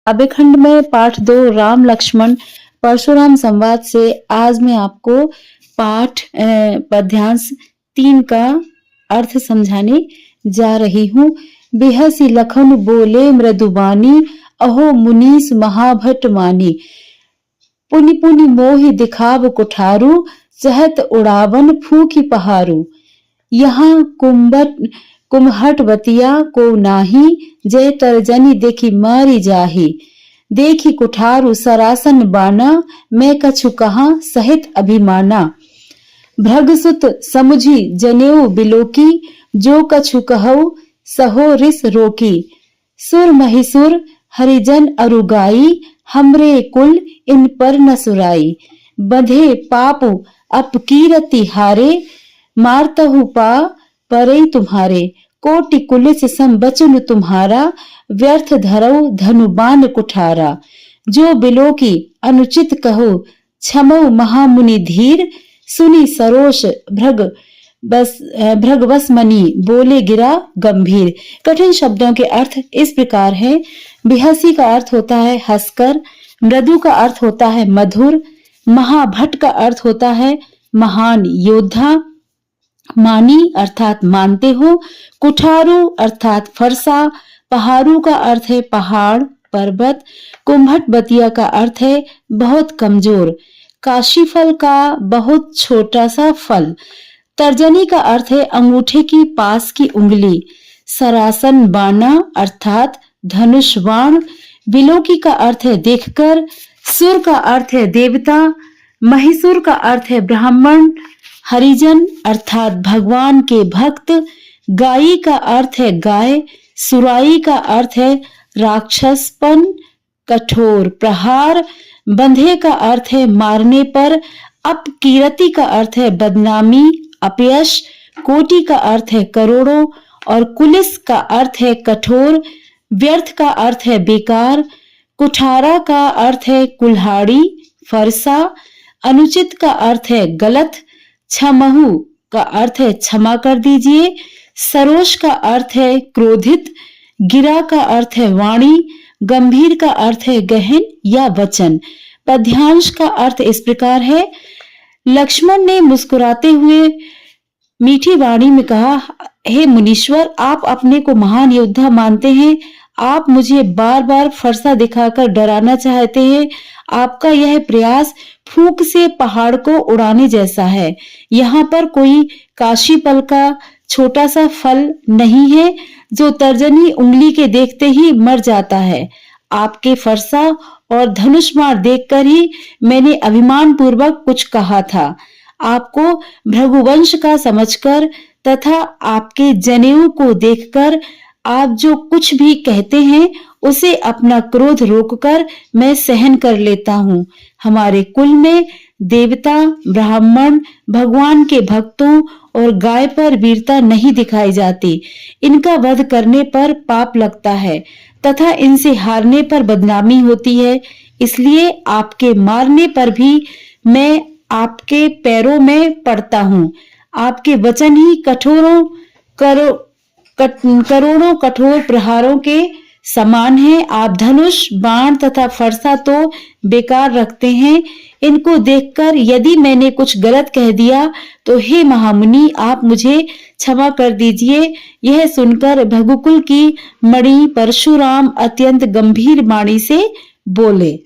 काव्यखंड में पाठ 2 राम लक्ष्मण परशुराम संवाद से आज मैं आपको पाठ पद्यांश 3 का अर्थ समझाने जा रही हूँ। बेहसी लखन बोले मृदुबानी, अहो मुनीस महाभट मानी। पुनि पुनि मोहि दिखाव कुठारू, चहत उड़ावन फूकी पहारू। यहाँ कुम्हट बतिया को नाही, जय तर्जनी देखी मारी जाही। देखी कुठारू सरासन बाना, मैं कछु कहाँ सहित अभिमाना। भृगसुत समुझी जनेऊ बिलोकी, जो कछु कहऊ सहो रिस रोकी। सुर महिसुर हरिजन अरुगाई, हमरे कुल इन पर न सुराई। बंधे पाप अपकीरति हारे, मारतहु पा परई तुम्हारे। कोटि कुलिस सम बचन तुम्हारा, व्यर्थ धरऊ धनुबान कुठारा। जो बिलो की अनुचित कहो, क्षमऊ महामुनि धीर। सुनी सरोष भृगवस मनी, बोले गिरा गंभीर। कठिन शब्दों के अर्थ इस प्रकार है। बेहसी का अर्थ होता है हंसकर, मृदु का अर्थ होता है मधुर, महाभट का अर्थ होता है महान योद्धा, मानी अर्थात मानते हो, कुठारू अर्थात फरसा, पहाड़ू का अर्थ है पहाड़ पर्वत, कुम्भट बतिया का अर्थ है बहुत कमजोर, काशीफल का बहुत छोटा सा फल, तर्जनी का अर्थ है अंगूठे की पास की उंगली, सरासन बाना अर्थात धनुष बाण, बिलोकी का अर्थ है देखकर, सुर का अर्थ है देवता, महिसुर का अर्थ है ब्राह्मण, हरिजन अर्थात भगवान के भक्त, गाई का अर्थ है गाय, सुराई का अर्थ है राक्षसपन, कठोर प्रहार, बंधे का अर्थ है मारने पर, अपकीर्ति का अर्थ है बदनामी अपयश, कोटि का अर्थ है करोड़ों और कुलिस का अर्थ है कठोर, व्यर्थ का अर्थ है बेकार, कुठारा का अर्थ है कुल्हाड़ी फरसा, अनुचित का अर्थ है गलत, क्षमहु का अर्थ है क्षमा कर दीजिए, सरोष का अर्थ है क्रोधित, गिरा का अर्थ है वाणी, गंभीर का अर्थ है गहन या वचन। पद्यांश का अर्थ इस प्रकार है। लक्ष्मण ने मुस्कुराते हुए मीठी वाणी में कहा, हे मुनीश्वर, आप अपने को महान योद्धा मानते हैं, आप मुझे बार बार फरसा दिखाकर डराना चाहते हैं। आपका यह प्रयास फूंक से पहाड़ को उड़ाने जैसा है। यहाँ पर कोई काशीफल का छोटा सा फल नहीं है जो तर्जनी उंगली के देखते ही मर जाता है। आपके फरसा और धनुष बाण देखकर ही मैंने अभिमान पूर्वक कुछ कहा था। आपको भृगुवंश का समझकर तथा आपके जनेऊ को देखकर आप जो कुछ भी कहते हैं उसे अपना क्रोध रोककर मैं सहन कर लेता हूँ। हमारे कुल में देवता, ब्राह्मण, भगवान के भक्तों और गाय पर वीरता नहीं दिखाई जाती। इनका वध करने पर पाप लगता है तथा इनसे हारने पर बदनामी होती है। इसलिए आपके मारने पर भी मैं आपके पैरों में पड़ता हूँ। आपके वचन ही करोड़ों कठोर प्रहारों के समान है। आप धनुष, बाण तथा फरसा तो बेकार रखते हैं। इनको देखकर यदि मैंने कुछ गलत कह दिया तो हे महामुनि, आप मुझे क्षमा कर दीजिए। यह सुनकर भृगुकुल की मणि परशुराम अत्यंत गंभीर वाणी से बोले।